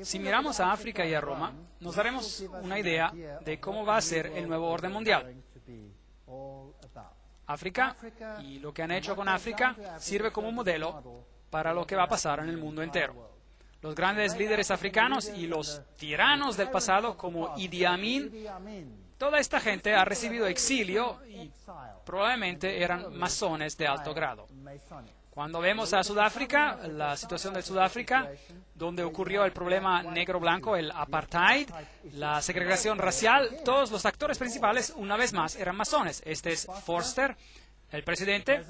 Si miramos a África y a Roma, nos daremos una idea de cómo va a ser el nuevo orden mundial. África y lo que han hecho con África sirve como modelo para lo que va a pasar en el mundo entero. Los grandes líderes africanos y los tiranos del pasado como Idi Amin, toda esta gente ha recibido exilio y probablemente eran masones de alto grado. Cuando vemos a Sudáfrica, la situación de Sudáfrica, donde ocurrió el problema negro-blanco, el apartheid, la segregación racial, todos los actores principales, una vez más, eran masones. Este es Forster, el presidente,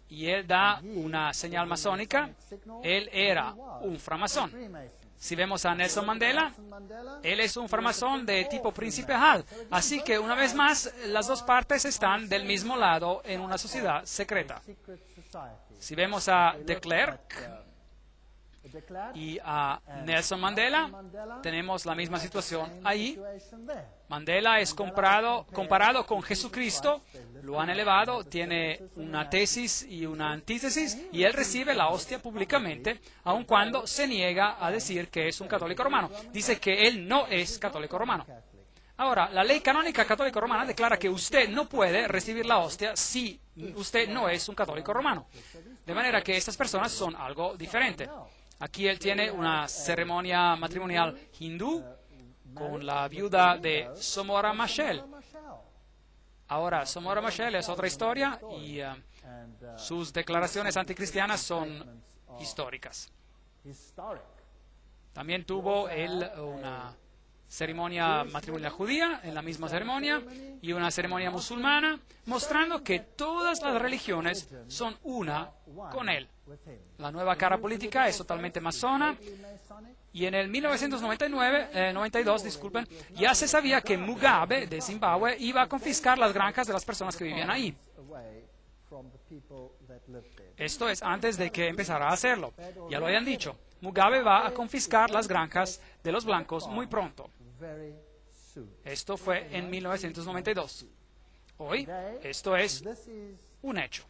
y él da una señal masónica. Él era un framasón. Si vemos a Nelson Mandela, él es un framasón de tipo príncipe Hall. Así que, una vez más, las dos partes están del mismo lado en una sociedad secreta. Si vemos a de Klerk y a Nelson Mandela, tenemos la misma situación ahí. Mandela es comparado con Jesucristo, lo han elevado, tiene una tesis y una antítesis, y él recibe la hostia públicamente, aun cuando se niega a decir que es un católico romano. Dice que él no es católico romano. Ahora, la ley canónica católica romana declara que usted no puede recibir la hostia si usted no es un católico romano. De manera que estas personas son algo diferente. Aquí él tiene una ceremonia matrimonial hindú con la viuda de Samora Machel. Ahora, Samora Machel es otra historia y sus declaraciones anticristianas son históricas. También tuvo él una ceremonia matrimonial judía en la misma ceremonia y una ceremonia musulmana, mostrando que todas las religiones son una con él. La nueva cara política es totalmente masona, y en el 92, ya se sabía que Mugabe de Zimbabue iba a confiscar las granjas de las personas que vivían ahí. Esto es antes de que empezara a hacerlo. Ya lo habían dicho. Mugabe va a confiscar las granjas de los blancos muy pronto. Esto fue en 1992. Hoy, esto es un hecho.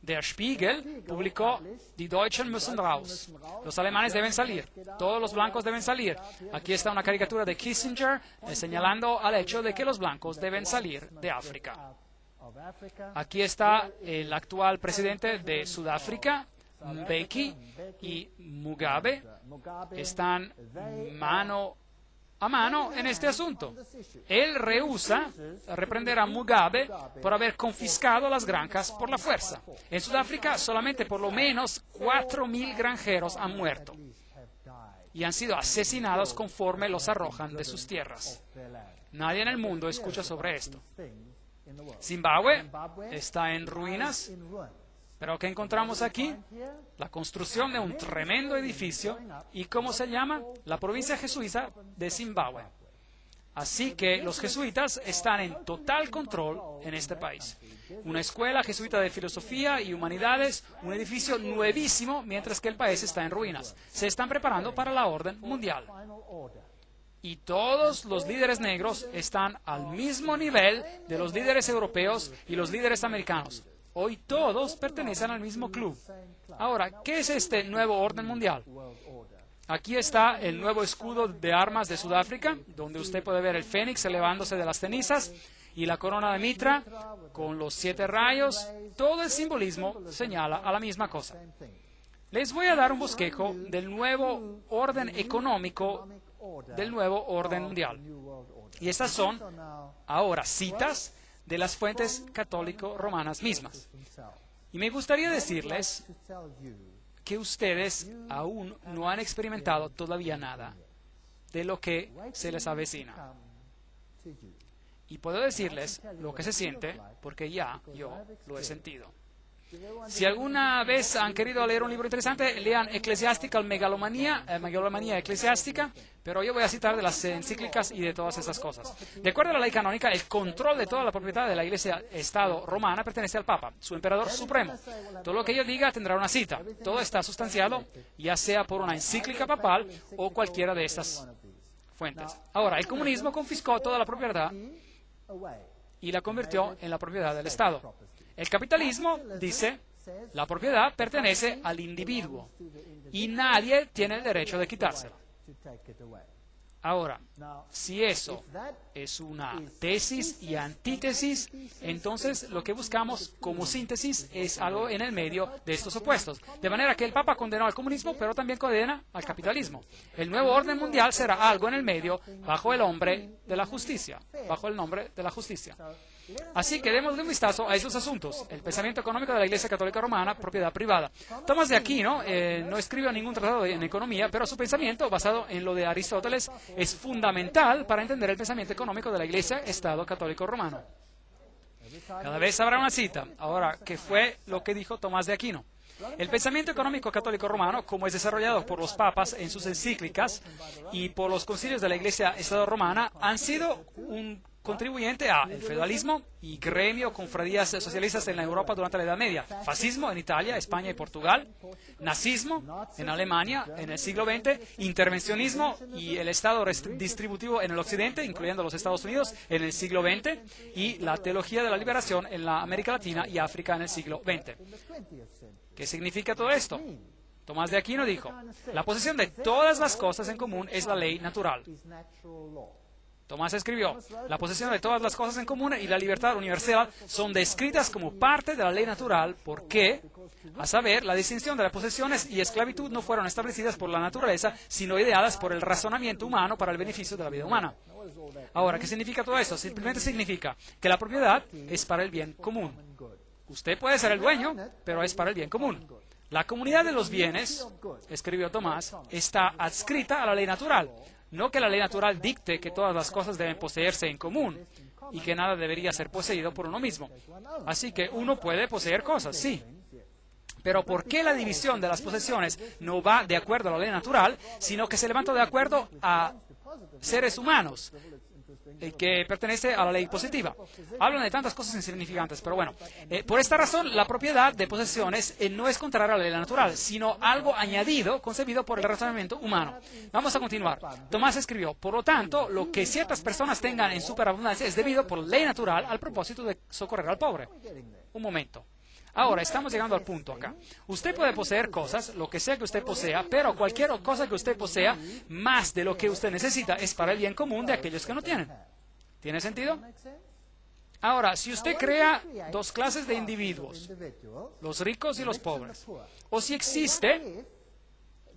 Der Spiegel publicó Die Deutschen müssen raus. Los alemanes deben salir. Todos los blancos deben salir. Aquí está una caricatura de Kissinger señalando al hecho de que los blancos deben salir de África. Aquí está el actual presidente de Sudáfrica, Mbeki, y Mugabe. Están mano a mano en este asunto. Él rehúsa reprender a Mugabe por haber confiscado las granjas por la fuerza. En Sudáfrica solamente por lo menos 4.000 granjeros han muerto y han sido asesinados conforme los arrojan de sus tierras. Nadie en el mundo escucha sobre esto. Zimbabue está en ruinas. Pero ¿qué encontramos aquí? La construcción de un tremendo edificio. ¿Y cómo se llama? La provincia jesuita de Zimbabue. Así que los jesuitas están en total control en este país. Una escuela jesuita de filosofía y humanidades, un edificio nuevísimo, mientras que el país está en ruinas. Se están preparando para la orden mundial. Y todos los líderes negros están al mismo nivel de los líderes europeos y los líderes americanos. Hoy todos pertenecen al mismo club. Ahora, ¿qué es este nuevo orden mundial? Aquí está el nuevo escudo de armas de Sudáfrica, donde usted puede ver el fénix elevándose de las cenizas y la corona de Mitra con los 7 rayos. Todo el simbolismo señala a la misma cosa. Les voy a dar un bosquejo del nuevo orden económico, del nuevo orden mundial. Y estas son ahora citas de las fuentes católico-romanas mismas. Y me gustaría decirles que ustedes aún no han experimentado todavía nada de lo que se les avecina. Y puedo decirles lo que se siente porque ya yo lo he sentido. Si alguna vez han querido leer un libro interesante, lean Ecclesiastical Megalomanía eclesiástica, pero yo voy a citar de las encíclicas y de todas esas cosas. De acuerdo a la ley canónica, el control de toda la propiedad de la Iglesia-Estado romana pertenece al Papa, su emperador supremo. Todo lo que yo diga tendrá una cita. Todo está sustanciado, ya sea por una encíclica papal o cualquiera de estas fuentes. Ahora, el comunismo confiscó toda la propiedad y la convirtió en la propiedad del Estado. El capitalismo dice, la propiedad pertenece al individuo y nadie tiene el derecho de quitársela. Ahora, si eso es una tesis y antítesis, entonces lo que buscamos como síntesis es algo en el medio de estos opuestos. De manera que el Papa condenó al comunismo, pero también condena al capitalismo. El nuevo orden mundial será algo en el medio bajo el nombre de la justicia, bajo el nombre de la justicia. Así que demos un vistazo a esos asuntos. El pensamiento económico de la Iglesia Católica Romana, propiedad privada. Tomás de Aquino no escribió ningún tratado en economía, pero su pensamiento, basado en lo de Aristóteles, es fundamental para entender el pensamiento económico de la Iglesia Estado Católico Romano. Cada vez habrá una cita. Ahora, ¿qué fue lo que dijo Tomás de Aquino? El pensamiento económico católico romano, como es desarrollado por los papas en sus encíclicas y por los concilios de la Iglesia Estado Romana, han sido un contribuyente a el feudalismo y gremio confradías socialistas en la Europa durante la Edad Media, fascismo en Italia, España y Portugal, nazismo en Alemania en el siglo XX, intervencionismo y el Estado distributivo en el Occidente, incluyendo los Estados Unidos, en el siglo XX, y la teología de la liberación en la América Latina y África en el siglo XX. ¿Qué significa todo esto? Tomás de Aquino dijo, la posesión de todas las cosas en común es la ley natural. Tomás escribió, la posesión de todas las cosas en común y la libertad universal son descritas como parte de la ley natural porque, a saber, la distinción de las posesiones y esclavitud no fueron establecidas por la naturaleza, sino ideadas por el razonamiento humano para el beneficio de la vida humana. Ahora, ¿qué significa todo esto? Simplemente significa que la propiedad es para el bien común. Usted puede ser el dueño, pero es para el bien común. La comunidad de los bienes, escribió Tomás, está adscrita a la ley natural. No que la ley natural dicte que todas las cosas deben poseerse en común y que nada debería ser poseído por uno mismo. Así que uno puede poseer cosas, sí. Pero ¿por qué la división de las posesiones no va de acuerdo a la ley natural, sino que se levanta de acuerdo a seres humanos que pertenece a la ley positiva? Hablan de tantas cosas insignificantes, pero bueno. Por esta razón, la propiedad de posesiones no es contraria a la ley natural, sino algo añadido, concebido por el razonamiento humano. Vamos a continuar. Tomás escribió, por lo tanto, lo que ciertas personas tengan en superabundancia es debido por ley natural al propósito de socorrer al pobre. Un momento. Ahora, estamos llegando al punto acá. Usted puede poseer cosas, lo que sea que usted posea, pero cualquier cosa que usted posea, más de lo que usted necesita, es para el bien común de aquellos que no tienen. ¿Tiene sentido? Ahora, si usted crea dos clases de individuos, los ricos y los pobres, o si existe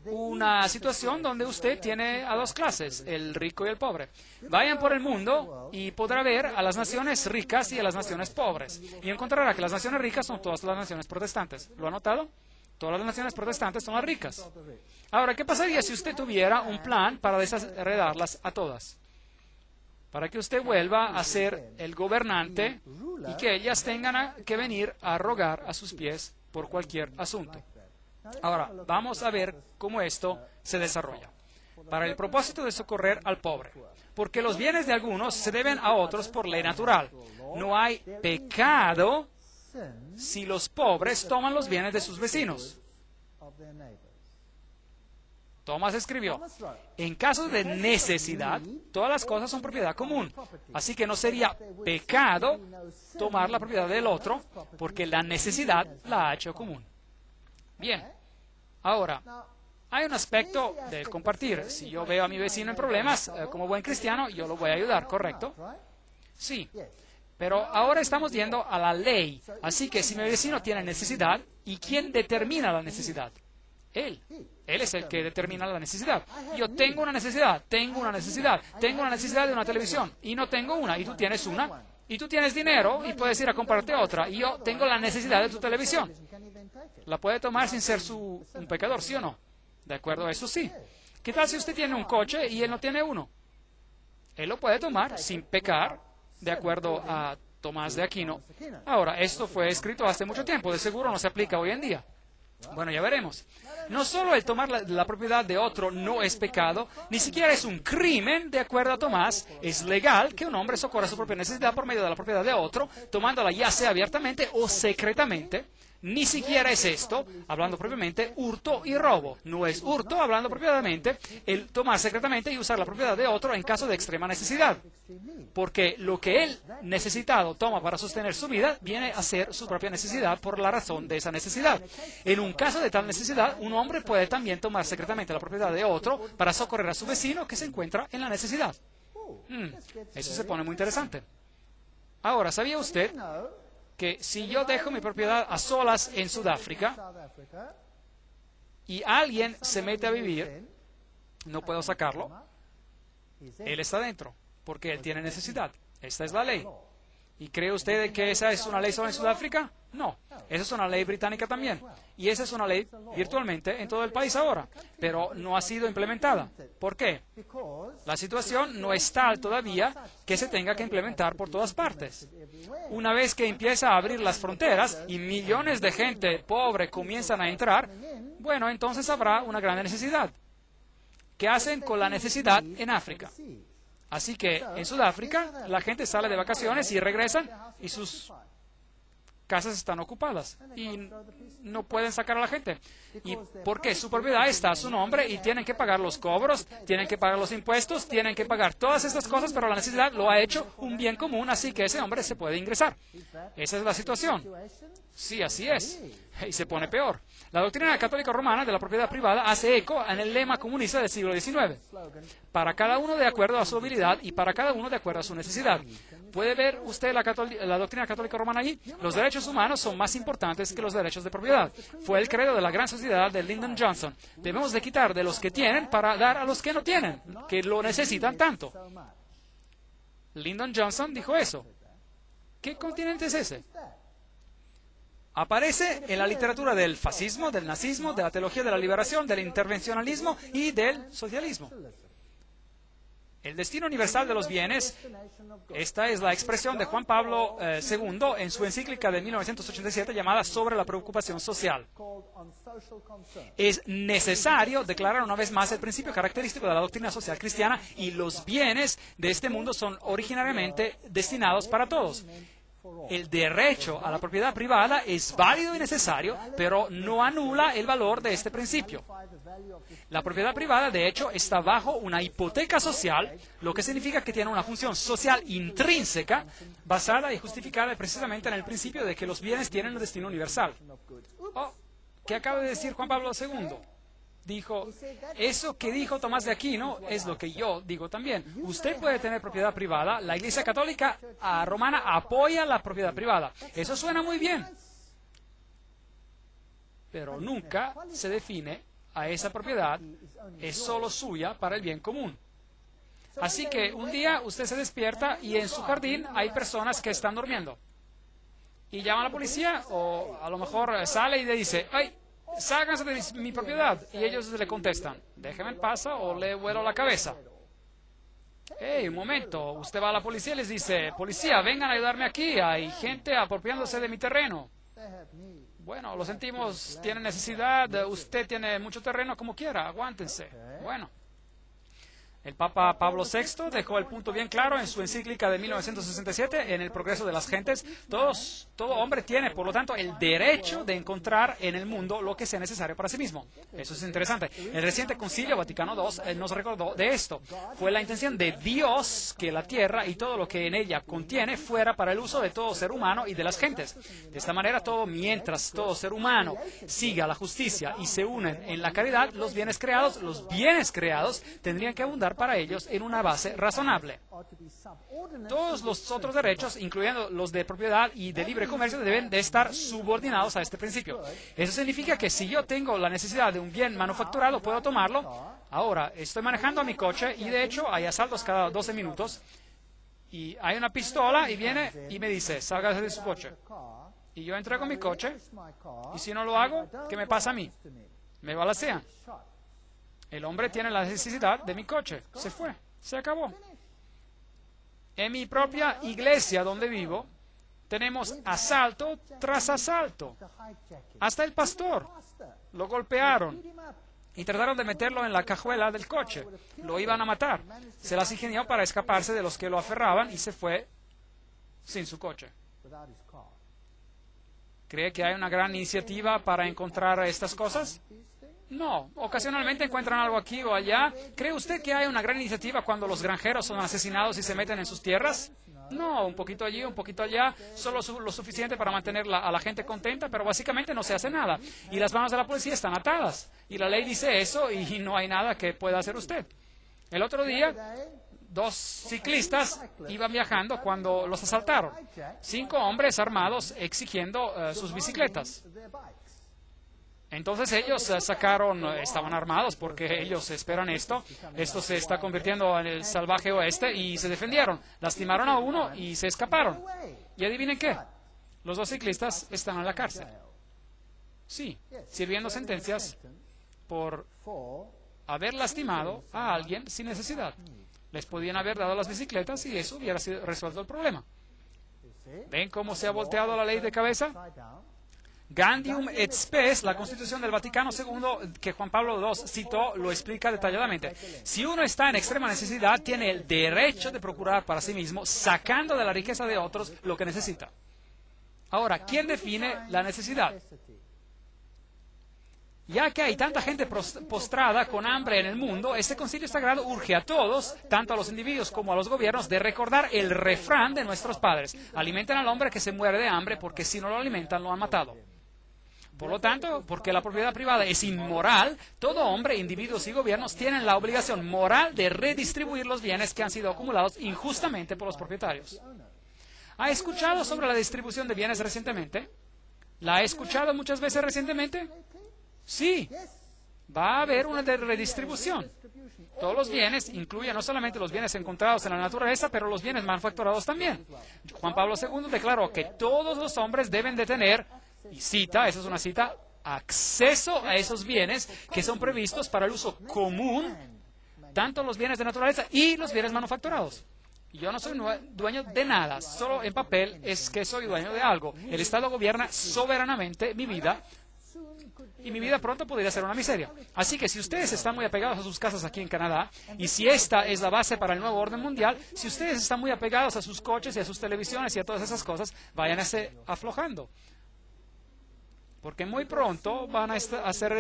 una situación donde usted tiene a dos clases, el rico y el pobre. Vayan por el mundo y podrá ver a las naciones ricas y a las naciones pobres. Y encontrará que las naciones ricas son todas las naciones protestantes. ¿Lo ha notado? Todas las naciones protestantes son las ricas. Ahora, ¿qué pasaría si usted tuviera un plan para desheredarlas a todas? Para que usted vuelva a ser el gobernante y que ellas tengan que venir a rogar a sus pies por cualquier asunto. Ahora, vamos a ver cómo esto se desarrolla. Para el propósito de socorrer al pobre. Porque los bienes de algunos se deben a otros por ley natural. No hay pecado si los pobres toman los bienes de sus vecinos. Tomás escribió, en caso de necesidad, todas las cosas son propiedad común. Así que no sería pecado tomar la propiedad del otro, porque la necesidad la ha hecho común. Bien, ahora, hay un aspecto del compartir. Si yo veo a mi vecino en problemas, como buen cristiano, yo lo voy a ayudar, ¿correcto? Sí, pero ahora estamos yendo a la ley. Así que si mi vecino tiene necesidad, ¿y quién determina la necesidad? Él. Él es el que determina la necesidad. Yo tengo una necesidad de una televisión, y no tengo una, y tú tienes una, y tú tienes dinero, y puedes ir a comprarte otra, y yo tengo la necesidad de tu televisión. ¿La puede tomar sin ser un pecador, sí o no? ¿De acuerdo a eso? Sí. ¿Qué tal si usted tiene un coche y él no tiene uno? Él lo puede tomar sin pecar, de acuerdo a Tomás de Aquino. Ahora, esto fue escrito hace mucho tiempo, de seguro no se aplica hoy en día. Bueno, ya veremos. No solo el tomar la propiedad de otro no es pecado, ni siquiera es un crimen, de acuerdo a Tomás. Es legal que un hombre socorra su propia necesidad por medio de la propiedad de otro, tomándola ya sea abiertamente o secretamente. Ni siquiera es esto, hablando propiamente, hurto y robo. No es hurto, hablando propiamente, el tomar secretamente y usar la propiedad de otro en caso de extrema necesidad. Porque lo que él necesitado toma para sostener su vida viene a ser su propia necesidad por la razón de esa necesidad. En un caso de tal necesidad, un hombre puede también tomar secretamente la propiedad de otro para socorrer a su vecino que se encuentra en la necesidad. Eso se pone muy interesante. Ahora, ¿sabía usted que si yo dejo mi propiedad a solas en Sudáfrica y alguien se mete a vivir, no puedo sacarlo? Él está dentro, porque él tiene necesidad. Esta es la ley. ¿Y cree usted que esa es una ley solo en Sudáfrica? No, esa es una ley británica también. Y esa es una ley virtualmente en todo el país ahora, pero no ha sido implementada. ¿Por qué? La situación no es tal todavía que se tenga que implementar por todas partes. Una vez que empieza a abrir las fronteras y millones de gente pobre comienzan a entrar, bueno, entonces habrá una gran necesidad. ¿Qué hacen con la necesidad en África? Así que en Sudáfrica la gente sale de vacaciones y regresan y sus casas están ocupadas y no pueden sacar a la gente. ¿Y por qué? Su propiedad está a su nombre y tienen que pagar los cobros, tienen que pagar los impuestos, tienen que pagar todas estas cosas, pero la necesidad lo ha hecho un bien común, así que ese hombre se puede ingresar. Esa es la situación. Sí, así es. Y se pone peor. La doctrina católica romana de la propiedad privada hace eco en el lema comunista del siglo XIX. Para cada uno de acuerdo a su habilidad y para cada uno de acuerdo a su necesidad. ¿Puede ver usted la doctrina católica romana allí? Los derechos humanos son más importantes que los derechos de propiedad. Fue el credo de la gran sociedad de Lyndon Johnson. Debemos de quitar de los que tienen para dar a los que no tienen, que lo necesitan tanto. Lyndon Johnson dijo eso. ¿Qué continente es ese? Aparece en la literatura del fascismo, del nazismo, de la teología de la liberación, del intervencionalismo y del socialismo. El destino universal de los bienes, esta es la expresión de Juan Pablo II en su encíclica de 1987 llamada Sobre la preocupación social. Es necesario declarar una vez más el principio característico de la doctrina social cristiana y los bienes de este mundo son originariamente destinados para todos. El derecho a la propiedad privada es válido y necesario, pero no anula el valor de este principio. La propiedad privada, de hecho, está bajo una hipoteca social, lo que significa que tiene una función social intrínseca, basada y justificada precisamente en el principio de que los bienes tienen un destino universal. ¿Qué acaba de decir Juan Pablo II? Dijo, eso que dijo Tomás de Aquino es lo que yo digo también. Usted puede tener propiedad privada, la Iglesia Católica Romana apoya la propiedad privada. Eso suena muy bien, pero nunca se define a esa propiedad, es solo suya para el bien común. Así que un día usted se despierta y en su jardín hay personas que están durmiendo. Y llama a la policía o a lo mejor sale y le dice, ¡ay! Ságanse de mi propiedad. Y ellos le contestan, déjeme en paz o le vuelo la cabeza. Un momento, usted va a la policía y les dice, policía, vengan a ayudarme aquí, hay gente apropiándose de mi terreno. Bueno, lo sentimos, tiene necesidad, usted tiene mucho terreno, como quiera, aguántense. Bueno. El Papa Pablo VI dejó el punto bien claro en su encíclica de 1967, en el progreso de las gentes. Todo hombre tiene, por lo tanto, el derecho de encontrar en el mundo lo que sea necesario para sí mismo. Eso es interesante. El reciente Concilio Vaticano II nos recordó de esto. Fue la intención de Dios que la tierra y todo lo que en ella contiene fuera para el uso de todo ser humano y de las gentes. De esta manera, mientras todo ser humano siga la justicia y se unen en la caridad, los bienes creados tendrían que abundar para ellos en una base razonable. Todos los otros derechos, incluyendo los de propiedad y de libre comercio, deben de estar subordinados a este principio. Eso significa que si yo tengo la necesidad de un bien manufacturado, puedo tomarlo. Ahora, estoy manejando mi coche y de hecho hay asaltos cada 12 minutos y hay una pistola y viene y me dice, sálgase de su coche. Y yo entrego mi coche y si no lo hago, ¿qué me pasa a mí? Me balacean. El hombre tiene la necesidad de mi coche. Se fue. Se acabó. En mi propia iglesia donde vivo, tenemos asalto tras asalto. Hasta el pastor lo golpearon y trataron de meterlo en la cajuela del coche. Lo iban a matar. Se las ingenió para escaparse de los que lo aferraban y se fue sin su coche. ¿Cree que hay una gran iniciativa para encontrar estas cosas? No, ocasionalmente encuentran algo aquí o allá. ¿Cree usted que hay una gran iniciativa cuando los granjeros son asesinados y se meten en sus tierras? No, un poquito allí, un poquito allá, solo lo suficiente para mantener a la gente contenta, pero básicamente no se hace nada. Y las manos de la policía están atadas. Y la ley dice eso y no hay nada que pueda hacer usted. El otro día, 2 ciclistas iban viajando cuando los asaltaron. 5 hombres armados exigiendo sus bicicletas. Entonces ellos estaban armados porque ellos esperan esto se está convirtiendo en el salvaje oeste y se defendieron, lastimaron a uno y se escaparon. Y adivinen qué, los 2 ciclistas están en la cárcel. Sí, sirviendo sentencias por haber lastimado a alguien sin necesidad. Les podían haber dado las bicicletas y eso hubiera resuelto el problema. ¿Ven cómo se ha volteado la ley de cabeza? Gaudium et Spes, la Constitución del Vaticano II que Juan Pablo II citó, lo explica detalladamente. Si uno está en extrema necesidad, tiene el derecho de procurar para sí mismo, sacando de la riqueza de otros lo que necesita. Ahora, ¿quién define la necesidad? Ya que hay tanta gente postrada con hambre en el mundo, este concilio sagrado urge a todos, tanto a los individuos como a los gobiernos, de recordar el refrán de nuestros padres. Alimenten al hombre que se muere de hambre, porque si no lo alimentan, lo han matado. Por lo tanto, porque la propiedad privada es inmoral, todo hombre, individuos y gobiernos tienen la obligación moral de redistribuir los bienes que han sido acumulados injustamente por los propietarios. ¿Ha escuchado sobre la distribución de bienes recientemente? ¿La ha escuchado muchas veces recientemente? Sí, va a haber una redistribución. Todos los bienes incluyen no solamente los bienes encontrados en la naturaleza, pero los bienes manufacturados también. Juan Pablo II declaró que todos los hombres deben de tener, y cita, esa es una cita, acceso a esos bienes que son previstos para el uso común, tanto los bienes de naturaleza y los bienes manufacturados. Yo no soy dueño de nada, solo en papel es que soy dueño de algo. El Estado gobierna soberanamente mi vida, y mi vida pronto podría ser una miseria. Así que si ustedes están muy apegados a sus casas aquí en Canadá, y si esta es la base para el nuevo orden mundial, si ustedes están muy apegados a sus coches y a sus televisiones y a todas esas cosas, váyanse aflojando. Porque muy pronto van a ser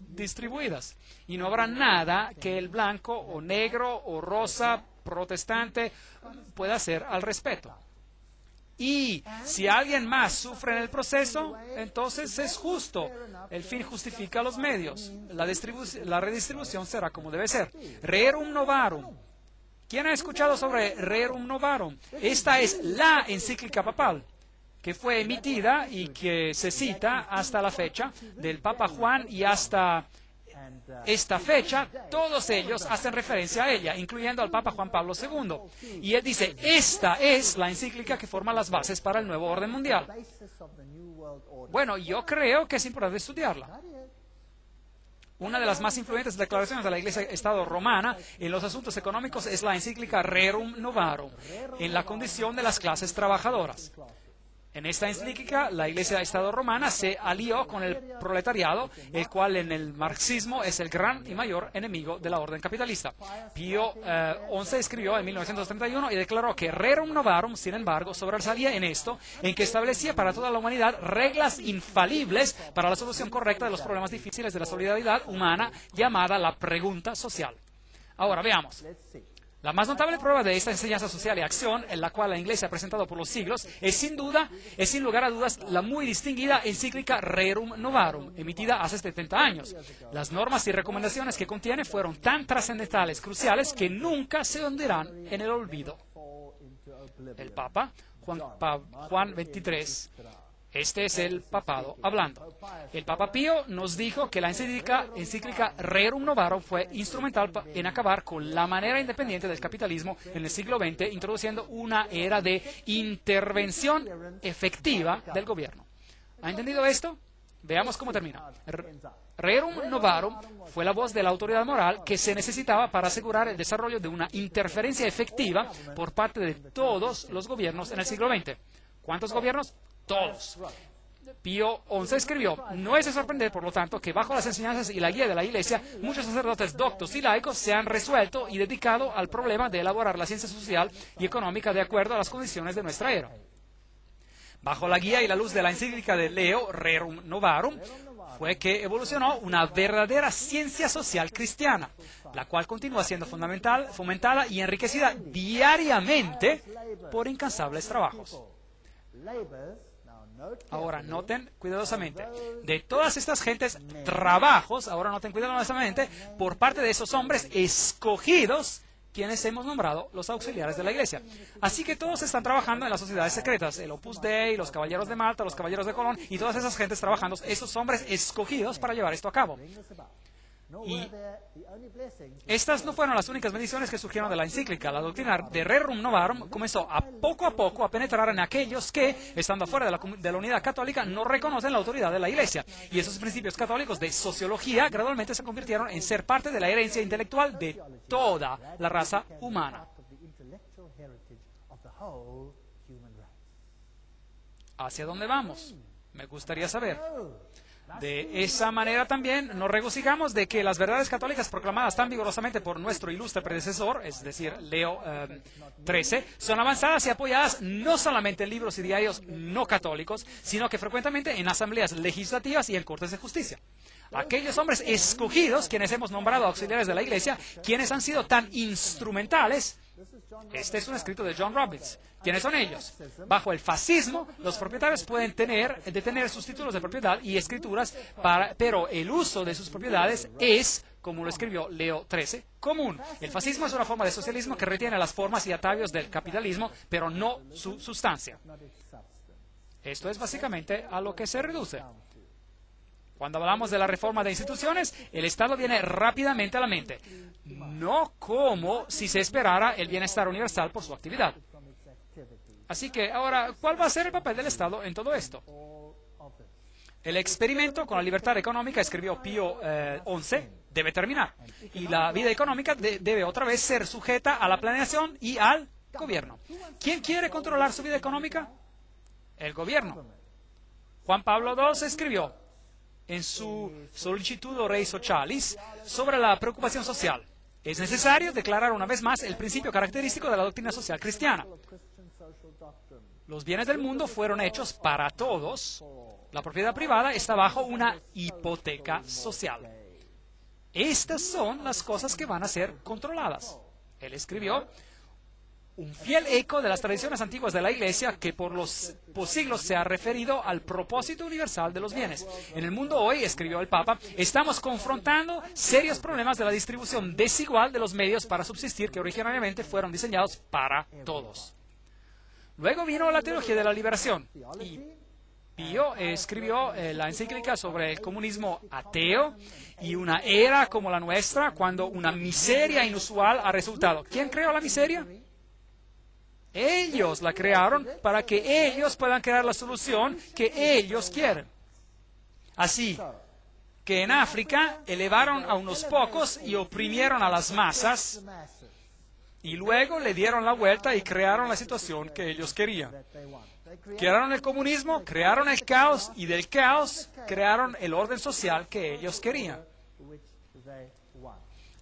distribuidas. Y no habrá nada que el blanco o negro o rosa protestante pueda hacer al respecto. Y si alguien más sufre en el proceso, entonces es justo. El fin justifica los medios. La redistribución será como debe ser. Rerum novarum. ¿Quién ha escuchado sobre Rerum novarum? Esta es la encíclica papal que fue emitida y que se cita hasta la fecha del Papa Juan, y hasta esta fecha todos ellos hacen referencia a ella, incluyendo al Papa Juan Pablo II. Y él dice, esta es la encíclica que forma las bases para el nuevo orden mundial. Bueno, yo creo que es importante estudiarla. Una de las más influyentes declaraciones de la Iglesia-Estado romana en los asuntos económicos es la encíclica Rerum novarum, en la condición de las clases trabajadoras. En esta encíclica, la Iglesia-Estado romana se alió con el proletariado, el cual en el marxismo es el gran y mayor enemigo de la orden capitalista. Pío XI escribió en 1931 y declaró que Rerum novarum, sin embargo, sobresalía en esto, en que establecía para toda la humanidad reglas infalibles para la solución correcta de los problemas difíciles de la solidaridad humana, llamada la pregunta social. Ahora, veamos. La más notable prueba de esta enseñanza social y acción, en la cual la Iglesia ha presentado por los siglos, es sin lugar a dudas, la muy distinguida encíclica Rerum novarum, emitida hace 70 años. Las normas y recomendaciones que contiene fueron tan trascendentales, cruciales, que nunca se hundirán en el olvido. El Papa, Juan XXIII, este es el papado hablando. El Papa Pío nos dijo que la encíclica Rerum novarum fue instrumental en acabar con la manera independiente del capitalismo en el siglo XX, introduciendo una era de intervención efectiva del gobierno. ¿Ha entendido esto? Veamos cómo termina. Rerum novarum fue la voz de la autoridad moral que se necesitaba para asegurar el desarrollo de una interferencia efectiva por parte de todos los gobiernos en el siglo XX. ¿Cuántos gobiernos? Todos. Pío XI escribió, no es de sorprender, por lo tanto, que bajo las enseñanzas y la guía de la Iglesia, muchos sacerdotes doctos y laicos se han resuelto y dedicado al problema de elaborar la ciencia social y económica de acuerdo a las condiciones de nuestra era. Bajo la guía y la luz de la encíclica de Leo, Rerum Novarum, fue que evolucionó una verdadera ciencia social cristiana, la cual continúa siendo fomentada y enriquecida diariamente por incansables trabajos. Ahora noten cuidadosamente, de todas estas gentes, trabajos, ahora noten cuidadosamente, por parte de esos hombres escogidos, quienes hemos nombrado los auxiliares de la Iglesia. Así que todos están trabajando en las sociedades secretas, el Opus Dei, los Caballeros de Malta, los Caballeros de Colón, y todas esas gentes trabajando, esos hombres escogidos para llevar esto a cabo. Y estas no fueron las únicas bendiciones que surgieron de la encíclica. La doctrina de Rerum Novarum comenzó a poco a penetrar en aquellos que, estando afuera de la unidad católica, no reconocen la autoridad de la Iglesia. Y esos principios católicos de sociología gradualmente se convirtieron en ser parte de la herencia intelectual de toda la raza humana. ¿Hacia dónde vamos? Me gustaría saber. De esa manera también nos regocijamos de que las verdades católicas proclamadas tan vigorosamente por nuestro ilustre predecesor, es decir, Leo XIII, son avanzadas y apoyadas no solamente en libros y diarios no católicos, sino que frecuentemente en asambleas legislativas y en cortes de justicia. Aquellos hombres escogidos, quienes hemos nombrado auxiliares de la Iglesia, quienes han sido tan instrumentales. Este es un escrito de John Robbins. ¿Quiénes son ellos? Bajo el fascismo, los propietarios pueden detener sus títulos de propiedad y escrituras, pero el uso de sus propiedades es, como lo escribió Leo XIII, común. El fascismo es una forma de socialismo que retiene las formas y atavios del capitalismo, pero no su sustancia. Esto es básicamente a lo que se reduce. Cuando hablamos de la reforma de instituciones, el Estado viene rápidamente a la mente, no como si se esperara el bienestar universal por su actividad. Así que, ahora, ¿cuál va a ser el papel del Estado en todo esto? El experimento con la libertad económica, escribió Pío XI, debe terminar. Y la vida económica debe otra vez ser sujeta a la planeación y al gobierno. ¿Quién quiere controlar su vida económica? El gobierno. Juan Pablo II escribió en su Sollicitudo Rei Socialis sobre la preocupación social. Es necesario declarar una vez más el principio característico de la doctrina social cristiana. Los bienes del mundo fueron hechos para todos. La propiedad privada está bajo una hipoteca social. Estas son las cosas que van a ser controladas. Él escribió un fiel eco de las tradiciones antiguas de la Iglesia que por siglos se ha referido al propósito universal de los bienes. En el mundo hoy, escribió el Papa, estamos confrontando serios problemas de la distribución desigual de los medios para subsistir que originariamente fueron diseñados para todos. Luego vino la teología de la liberación y Pío escribió la encíclica sobre el comunismo ateo y una era como la nuestra cuando una miseria inusual ha resultado. ¿Quién creó la miseria? Ellos la crearon para que ellos puedan crear la solución que ellos quieren. Así que en África elevaron a unos pocos y oprimieron a las masas y luego le dieron la vuelta y crearon la situación que ellos querían. Crearon el comunismo, crearon el caos y del caos crearon el orden social que ellos querían.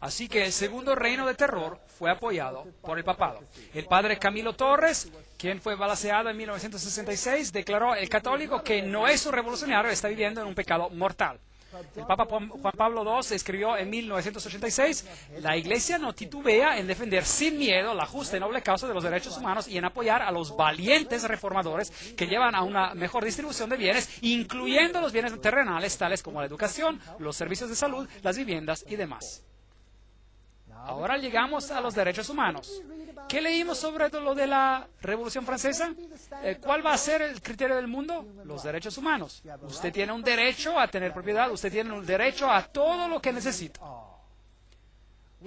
Así que el segundo reino de terror fue apoyado por el papado. El padre Camilo Torres, quien fue balaceado en 1966, declaró el católico que no es un revolucionario, está viviendo en un pecado mortal. El Papa Juan Pablo II escribió en 1986, la Iglesia no titubea en defender sin miedo la justa y noble causa de los derechos humanos y en apoyar a los valientes reformadores que llevan a una mejor distribución de bienes, incluyendo los bienes terrenales, tales como la educación, los servicios de salud, las viviendas y demás. Ahora llegamos a los derechos humanos. ¿Qué leímos sobre lo de la Revolución Francesa? ¿Cuál va a ser el criterio del mundo? Los derechos humanos. Usted tiene un derecho a tener propiedad, usted tiene un derecho a todo lo que necesita.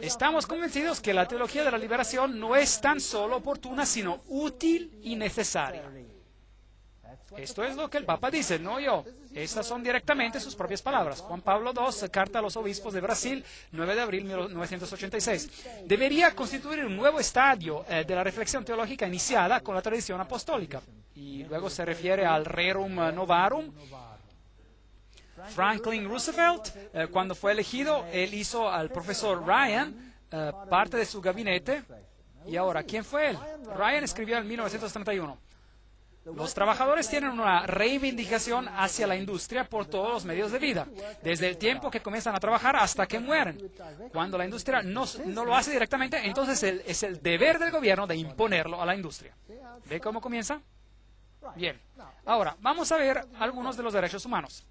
Estamos convencidos que la teología de la liberación no es tan solo oportuna, sino útil y necesaria. Esto es lo que el Papa dice, no yo. Estas son directamente sus propias palabras. Juan Pablo II, carta a los obispos de Brasil, 9 de abril de 1986. Debería constituir un nuevo estadio de la reflexión teológica iniciada con la tradición apostólica. Y luego se refiere al Rerum Novarum. Franklin Roosevelt, cuando fue elegido, él hizo al profesor Ryan parte de su gabinete. Y ahora, ¿quién fue él? Ryan escribió en 1931. Los trabajadores tienen una reivindicación hacia la industria por todos los medios de vida, desde el tiempo que comienzan a trabajar hasta que mueren. Cuando la industria no lo hace directamente, entonces es el deber del gobierno de imponerlo a la industria. ¿Ve cómo comienza? Bien. Ahora, vamos a ver algunos de los derechos humanos.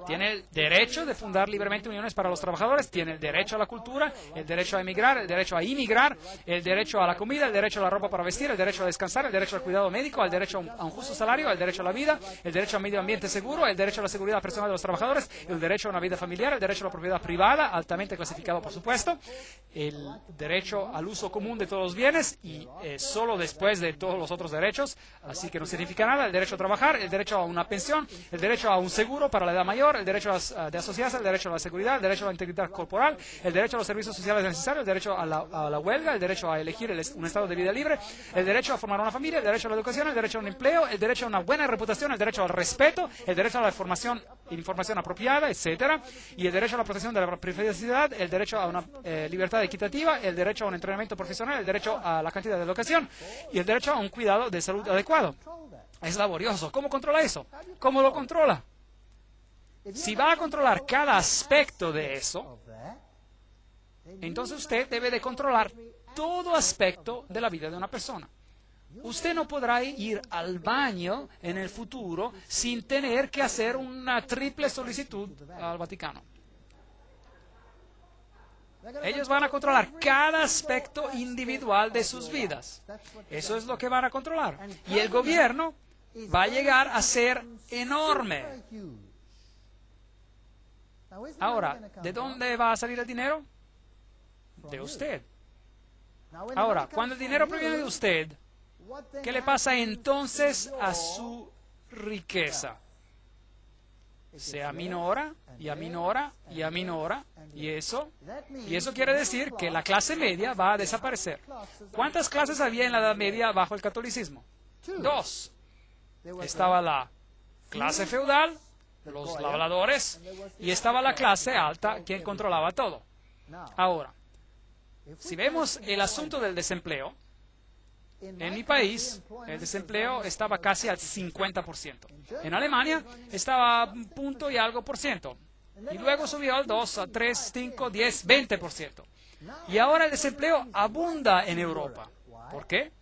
Tiene el derecho de fundar libremente uniones para los trabajadores, tiene el derecho a la cultura, el derecho a emigrar, el derecho a inmigrar, el derecho a la comida, el derecho a la ropa para vestir, el derecho a descansar, el derecho al cuidado médico, el derecho a un justo salario, el derecho a la vida, el derecho a medio ambiente seguro, el derecho a la seguridad personal de los trabajadores, el derecho a una vida familiar, el derecho a la propiedad privada, altamente clasificado por supuesto, el derecho al uso común de todos los bienes y solo después de todos los otros derechos, así que no significa nada, el derecho a trabajar, el derecho a una pensión, el derecho a un seguro para la edad mayor, el derecho de asociarse, el derecho a la seguridad, el derecho a la integridad corporal, el derecho a los servicios sociales necesarios, el derecho a la huelga, el derecho a elegir un estado de vida libre, el derecho a formar una familia, el derecho a la educación, el derecho a un empleo, el derecho a una buena reputación, el derecho al respeto, el derecho a la información apropiada, etcétera, y el derecho a la protección de la privacidad, el derecho a una libertad equitativa, el derecho a un entrenamiento profesional, el derecho a la cantidad de educación y el derecho a un cuidado de salud adecuado. Es laborioso. ¿Cómo controla eso? ¿Cómo lo controla? Si va a controlar cada aspecto de eso, entonces usted debe de controlar todo aspecto de la vida de una persona. Usted no podrá ir al baño en el futuro sin tener que hacer una triple solicitud al Vaticano. Ellos van a controlar cada aspecto individual de sus vidas. Eso es lo que van a controlar. Y el gobierno va a llegar a ser enorme. Ahora, ¿de dónde va a salir el dinero? De usted. Ahora, cuando el dinero proviene de usted, ¿qué le pasa entonces a su riqueza? Se aminora y aminora y aminora y eso quiere decir que la clase media va a desaparecer. ¿Cuántas clases había en la Edad Media bajo el catolicismo? 2. Estaba la clase feudal, los labradores, y estaba la clase alta, quien controlaba todo. Ahora, si vemos el asunto del desempleo, en mi país el desempleo estaba casi al 50%. En Alemania estaba un punto y algo por ciento. Y luego subió al 2, a 3, 5, 10, 20%. Y ahora el desempleo abunda en Europa. ¿Por qué?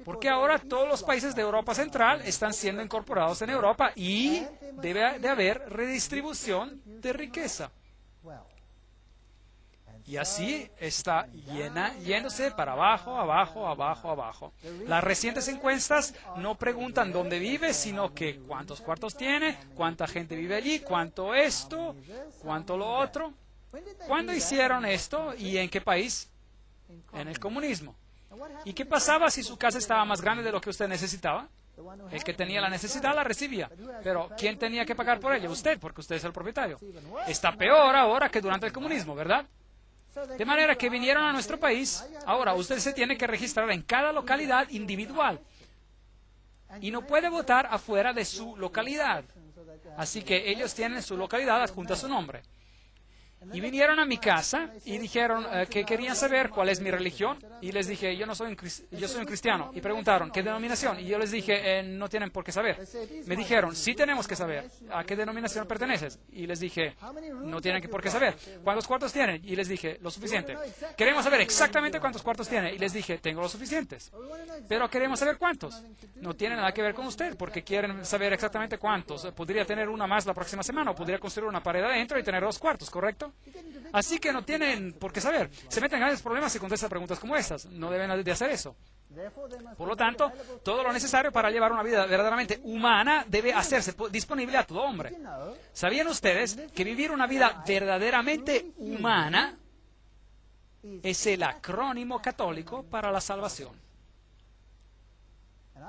Porque ahora todos los países de Europa Central están siendo incorporados en Europa y debe de haber redistribución de riqueza. Y así está yéndose para abajo, abajo, abajo, abajo. Las recientes encuestas no preguntan dónde vive, sino que cuántos cuartos tiene, cuánta gente vive allí, cuánto esto, cuánto lo otro. ¿Cuándo hicieron esto y en qué país? En el comunismo. ¿Y qué pasaba si su casa estaba más grande de lo que usted necesitaba? El que tenía la necesidad la recibía. Pero ¿quién tenía que pagar por ella? Usted, porque usted es el propietario. Está peor ahora que durante el comunismo, ¿verdad? De manera que vinieron a nuestro país. Ahora, usted se tiene que registrar en cada localidad individual. Y no puede votar afuera de su localidad. Así que ellos tienen su localidad adjunta a su nombre. Y vinieron a mi casa y dijeron que querían saber cuál es mi religión. Y les dije, yo soy un cristiano. Y preguntaron, ¿qué denominación? Y yo les dije, no tienen por qué saber. Me dijeron, sí tenemos que saber. ¿A qué denominación perteneces? Y les dije, no tienen por qué saber. ¿Cuántos cuartos tienen? Y les dije, lo suficiente. Queremos saber exactamente cuántos cuartos tiene. Y les dije, tengo los suficientes. Pero queremos saber cuántos. No tiene nada que ver con usted, porque quieren saber exactamente cuántos. Podría tener una más la próxima semana, o podría construir una pared adentro y tener 2 cuartos, ¿correcto? Así que no tienen por qué saber. Se meten en grandes problemas si contestan preguntas como estas. No deben de hacer eso. Por lo tanto, todo lo necesario para llevar una vida verdaderamente humana debe hacerse disponible a todo hombre. ¿Sabían ustedes que vivir una vida verdaderamente humana es el acrónimo católico para la salvación?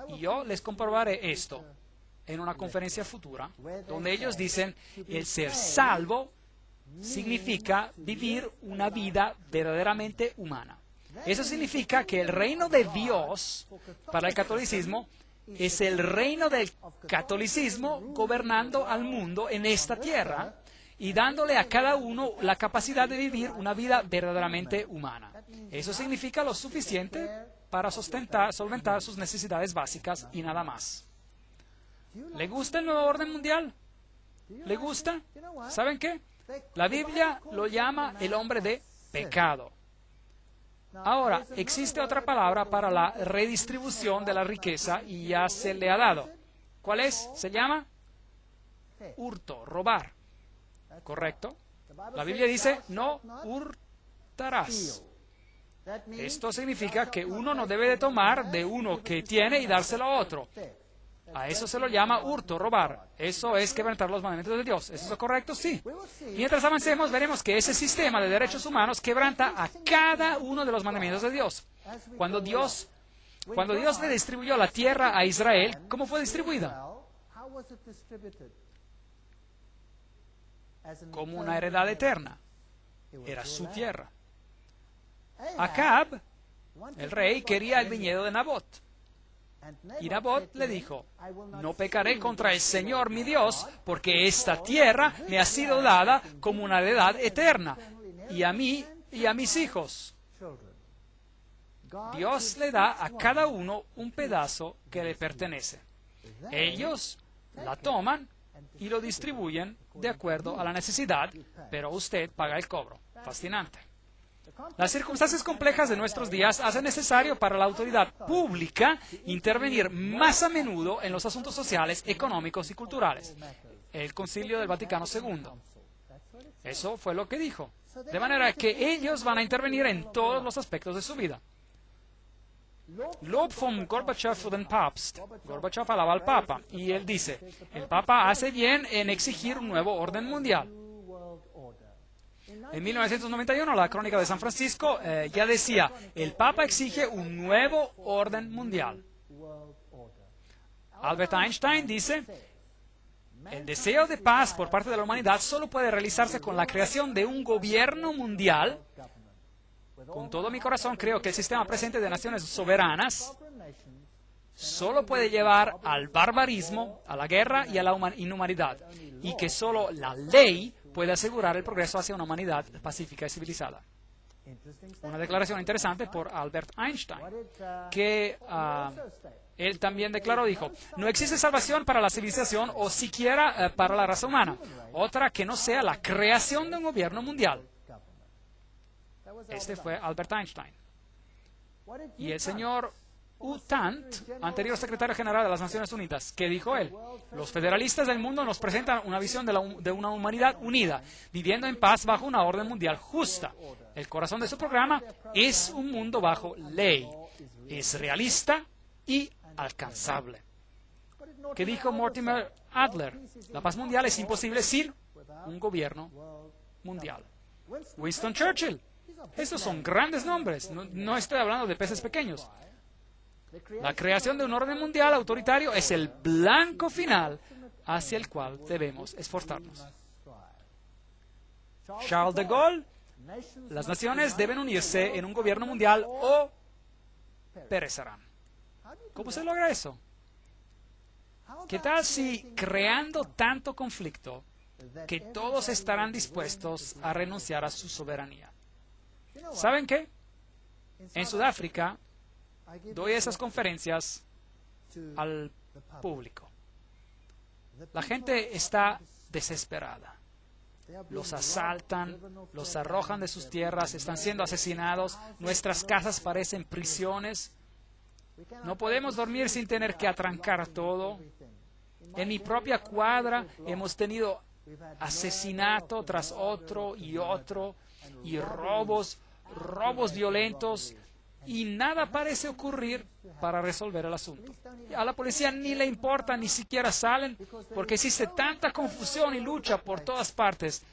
Y yo les comprobaré esto en una conferencia futura, donde ellos dicen, el ser salvo significa vivir una vida verdaderamente humana. Eso significa que el reino de Dios para el catolicismo es el reino del catolicismo gobernando al mundo en esta tierra y dándole a cada uno la capacidad de vivir una vida verdaderamente humana. Eso significa lo suficiente para solventar sus necesidades básicas y nada más. ¿Le gusta el nuevo orden mundial? ¿Le gusta? ¿Saben qué? La Biblia lo llama el hombre de pecado. Ahora, existe otra palabra para la redistribución de la riqueza y ya se le ha dado. ¿Cuál es? Se llama hurto, robar. ¿Correcto? La Biblia dice, no hurtarás. Esto significa que uno no debe de tomar de uno que tiene y dárselo a otro. A eso se lo llama hurto, robar. Eso es quebrantar los mandamientos de Dios. ¿Es eso correcto? Sí. Mientras avancemos, veremos que ese sistema de derechos humanos quebranta a cada uno de los mandamientos de Dios. Cuando Dios le distribuyó la tierra a Israel, ¿cómo fue distribuida? Como una heredad eterna. Era su tierra. Acab, el rey, quería el viñedo de Nabot. Y Nabot le dijo, no pecaré contra el Señor mi Dios, porque esta tierra me ha sido dada como una heredad eterna, y a mí y a mis hijos. Dios le da a cada uno un pedazo que le pertenece. Ellos la toman y lo distribuyen de acuerdo a la necesidad, pero usted paga el cobro. Fascinante. Las circunstancias complejas de nuestros días hacen necesario para la autoridad pública intervenir más a menudo en los asuntos sociales, económicos y culturales. El Concilio del Vaticano II. Eso fue lo que dijo. De manera que ellos van a intervenir en todos los aspectos de su vida. Lob von Gorbachev für den Papst. Gorbachev alaba al Papa y él dice, el Papa hace bien en exigir un nuevo orden mundial. En 1991, la Crónica de San Francisco ya decía, el Papa exige un nuevo orden mundial. Albert Einstein dice, el deseo de paz por parte de la humanidad solo puede realizarse con la creación de un gobierno mundial. Con todo mi corazón creo que el sistema presente de naciones soberanas solo puede llevar al barbarismo, a la guerra y a la inhumanidad, y que solo la ley puede asegurar el progreso hacia una humanidad pacífica y civilizada. Una declaración interesante por Albert Einstein, que él también declaró, dijo, no existe salvación para la civilización o siquiera para la raza humana, otra que no sea la creación de un gobierno mundial. Este fue Albert Einstein. Y el señor U Thant, anterior secretario general de las Naciones Unidas, ¿qué dijo él? Los federalistas del mundo nos presentan una visión de una humanidad unida, viviendo en paz bajo una orden mundial justa. El corazón de su programa es un mundo bajo ley. Es realista y alcanzable. ¿Qué dijo Mortimer Adler? La paz mundial es imposible sin un gobierno mundial. Winston Churchill. Estos son grandes nombres. No estoy hablando de peces pequeños. La creación de un orden mundial autoritario es el blanco final hacia el cual debemos esforzarnos. Charles de Gaulle, las naciones deben unirse en un gobierno mundial o perecerán. ¿Cómo se logra eso? ¿Qué tal si creando tanto conflicto que todos estarán dispuestos a renunciar a su soberanía? ¿Saben qué? En Sudáfrica doy esas conferencias al público. La gente está desesperada. Los asaltan, los arrojan de sus tierras, están siendo asesinados, nuestras casas parecen prisiones. No podemos dormir sin tener que atrancar todo. En mi propia cuadra hemos tenido asesinato tras otro, y robos violentos, y nada parece ocurrir para resolver el asunto. A la policía ni le importa, ni siquiera salen, porque existe tanta confusión y lucha por todas partes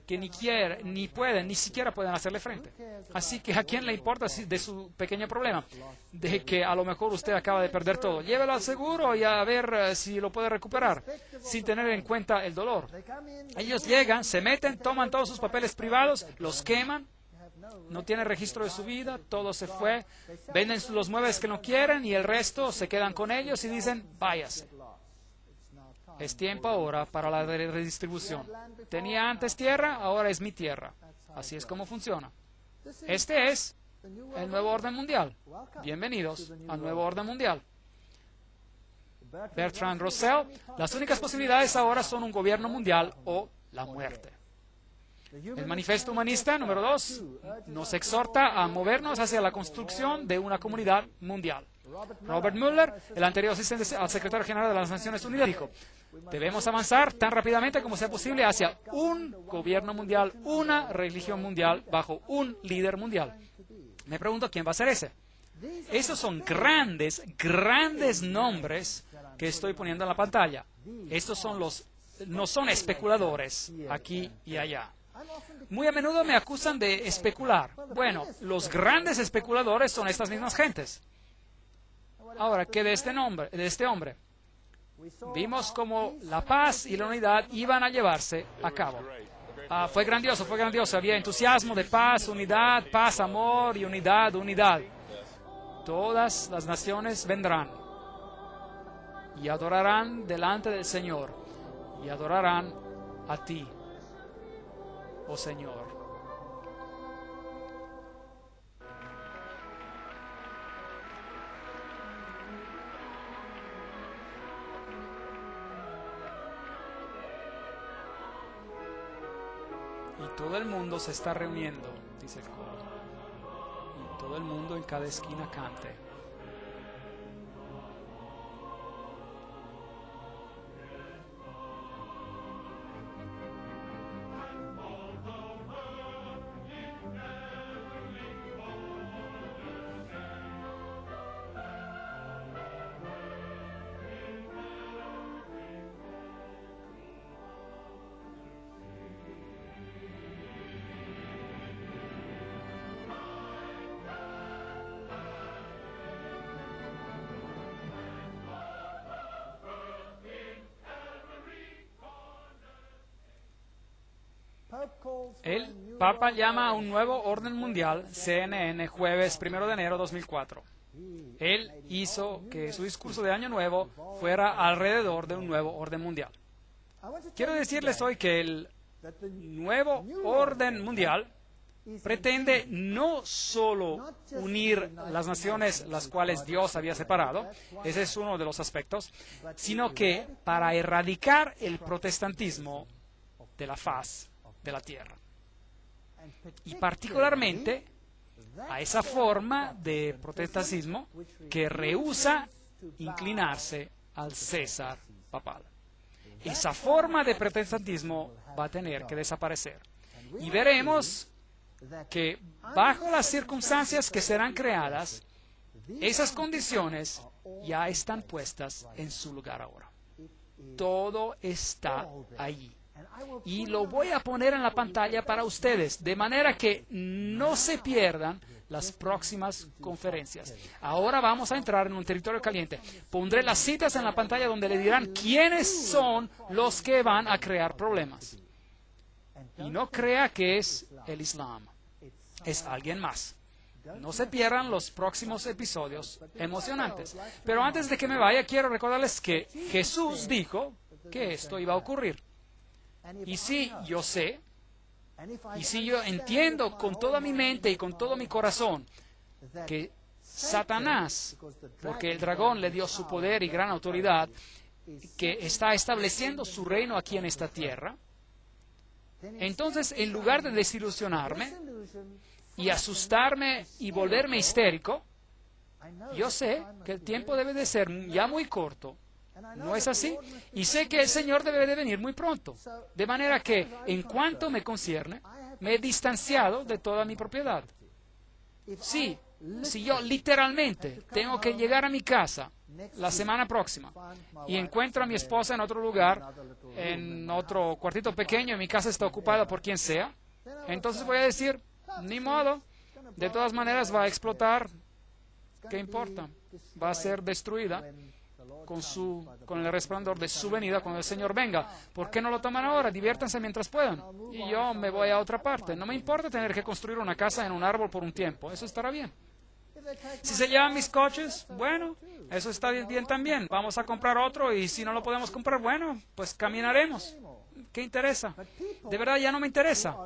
que ni siquiera pueden hacerle frente. Así que ¿a quién le importa de su pequeño problema? De que a lo mejor usted acaba de perder todo. Llévelo al seguro y a ver si lo puede recuperar, sin tener en cuenta el dolor. Ellos llegan, se meten, toman todos sus papeles privados, los queman, no tiene registro de su vida, todo se fue, venden los muebles que no quieren y el resto se quedan con ellos y dicen, váyase. Es tiempo ahora para la redistribución. Tenía antes tierra, ahora es mi tierra. Así es como funciona. Este es el nuevo orden mundial. Bienvenidos al nuevo orden mundial. Bertrand Russell, las únicas posibilidades ahora son un gobierno mundial o la muerte. El Manifiesto Humanista número 2 nos exhorta a movernos hacia la construcción de una comunidad mundial. Robert Mueller, el anterior asistente al secretario general de las Naciones Unidas, dijo: debemos avanzar tan rápidamente como sea posible hacia un gobierno mundial, una religión mundial, bajo un líder mundial. Me pregunto, ¿quién va a ser ese? Esos son grandes, grandes nombres que estoy poniendo en la pantalla. Estos son no son especuladores aquí y allá. Muy a menudo me acusan de especular. Bueno, los grandes especuladores son estas mismas gentes. Ahora, ¿qué de este hombre? Vimos cómo la paz y la unidad iban a llevarse a cabo. Fue grandioso, fue grandioso. Había entusiasmo de paz, unidad, paz, amor y unidad, unidad. Todas las naciones vendrán y adorarán delante del Señor y adorarán a ti, oh Señor. Y todo el mundo se está reuniendo, dice el coro. Y todo el mundo en cada esquina cante. El Papa llama a un nuevo orden mundial, CNN, jueves 1 de enero de 2004. Él hizo que su discurso de Año Nuevo fuera alrededor de un nuevo orden mundial. Quiero decirles hoy que el nuevo orden mundial pretende no solo unir las naciones las cuales Dios había separado, ese es uno de los aspectos, sino que para erradicar el protestantismo de la faz de la tierra. Y particularmente a esa forma de protestantismo que rehúsa inclinarse al César papal. Esa forma de protestantismo va a tener que desaparecer. Y veremos que bajo las circunstancias que serán creadas, esas condiciones ya están puestas en su lugar ahora. Todo está allí. Y lo voy a poner en la pantalla para ustedes, de manera que no se pierdan las próximas conferencias. Ahora vamos a entrar en un territorio caliente. Pondré las citas en la pantalla donde le dirán quiénes son los que van a crear problemas. Y no crea que es el Islam, es alguien más. No se pierdan los próximos episodios emocionantes. Pero antes de que me vaya, quiero recordarles que Jesús dijo que esto iba a ocurrir. Y si yo sé, y si yo entiendo con toda mi mente y con todo mi corazón que Satanás, porque el dragón le dio su poder y gran autoridad, que está estableciendo su reino aquí en esta tierra, entonces en lugar de desilusionarme y asustarme y volverme histérico, yo sé que el tiempo debe de ser ya muy corto. ¿No es así? Y sé que el Señor debe de venir muy pronto. De manera que, en cuanto me concierne, me he distanciado de toda mi propiedad. Sí, si yo literalmente tengo que llegar a mi casa la semana próxima y encuentro a mi esposa en otro lugar, en otro cuartito pequeño, y mi casa está ocupada por quien sea, entonces voy a decir, ni modo, de todas maneras va a explotar, ¿qué importa? Va a ser destruida con el resplandor de su venida cuando el Señor venga. ¿Por qué no lo toman ahora? Diviértanse mientras puedan. Y yo me voy a otra parte. No me importa tener que construir una casa en un árbol por un tiempo. Eso estará bien. Si se llevan mis coches, bueno, eso está bien también. Vamos a comprar otro y si no lo podemos comprar, bueno, pues caminaremos. ¿Qué interesa? De verdad ya no me interesa.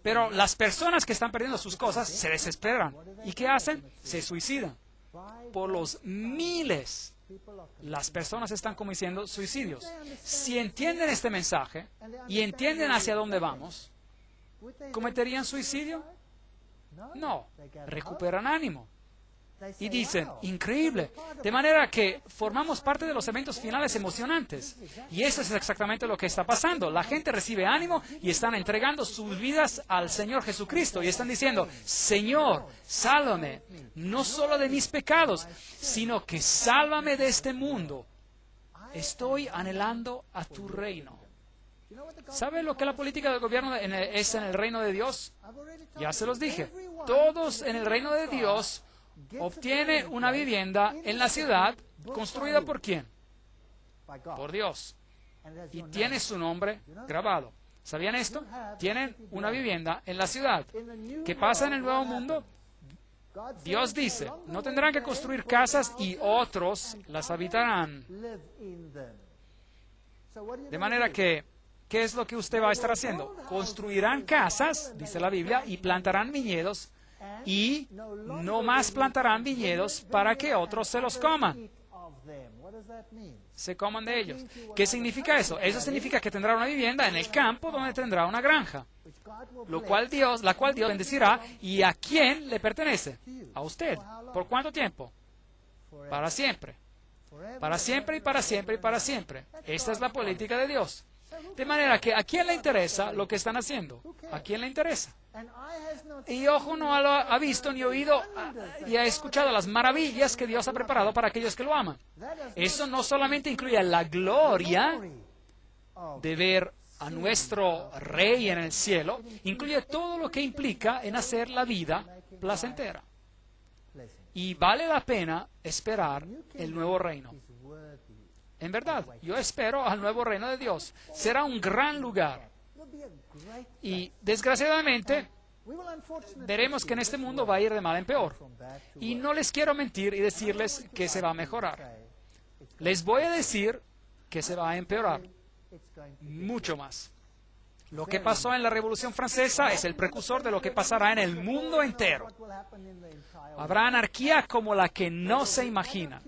Pero las personas que están perdiendo sus cosas se desesperan. ¿Y qué hacen? Se suicidan. Por los miles las personas están cometiendo suicidios. Si entienden este mensaje y entienden hacia dónde vamos, ¿cometerían suicidio? No, recuperan ánimo. Y dicen, increíble, de manera que formamos parte de los eventos finales emocionantes. Y eso es exactamente lo que está pasando. La gente recibe ánimo y están entregando sus vidas al Señor Jesucristo. Y están diciendo, Señor, sálvame, no solo de mis pecados, sino que sálvame de este mundo. Estoy anhelando a tu reino. ¿Sabe lo que la política del gobierno es en el reino de Dios? Ya se los dije. Todos en el reino de Dios obtiene una vivienda en la ciudad, construida ¿por quién? Por Dios. Y tiene su nombre grabado. ¿Sabían esto? Tienen una vivienda en la ciudad. ¿Qué pasa en el nuevo mundo? Dios dice, no tendrán que construir casas y otros las habitarán. De manera que, ¿qué es lo que usted va a estar haciendo? Construirán casas, dice la Biblia, y plantarán viñedos, y no más plantarán viñedos para que otros se los coman. Se coman de ellos. ¿Qué significa eso? Eso significa que tendrá una vivienda en el campo donde tendrá una granja, la cual Dios bendecirá. ¿Y a quién le pertenece? A usted. ¿Por cuánto tiempo? Para siempre. Para siempre y para siempre y para siempre. Esta es la política de Dios. De manera que, ¿a quién le interesa lo que están haciendo? ¿A quién le interesa? Y ojo no lo ha visto ni oído y ha escuchado las maravillas que Dios ha preparado para aquellos que lo aman. Eso no solamente incluye la gloria de ver a nuestro Rey en el cielo, incluye todo lo que implica en hacer la vida placentera. Y vale la pena esperar el nuevo reino. En verdad, yo espero al nuevo reino de Dios. Será un gran lugar. Y desgraciadamente, veremos que en este mundo va a ir de mal en peor. Y no les quiero mentir y decirles que se va a mejorar. Les voy a decir que se va a empeorar mucho más. Lo que pasó en la Revolución Francesa es el precursor de lo que pasará en el mundo entero. Habrá anarquía como la que no se imagina.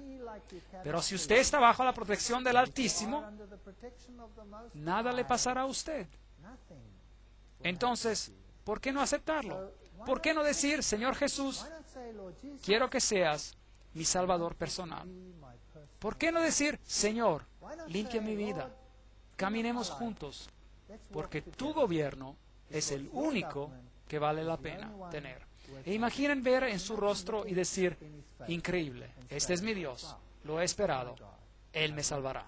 Pero si usted está bajo la protección del Altísimo, nada le pasará a usted. Entonces, ¿por qué no aceptarlo? ¿Por qué no decir, Señor Jesús, quiero que seas mi Salvador personal? ¿Por qué no decir, Señor, limpia mi vida, caminemos juntos, porque tu gobierno es el único que vale la pena tener? E imaginen ver en su rostro y decir, increíble, este es mi Dios, lo he esperado, Él me salvará.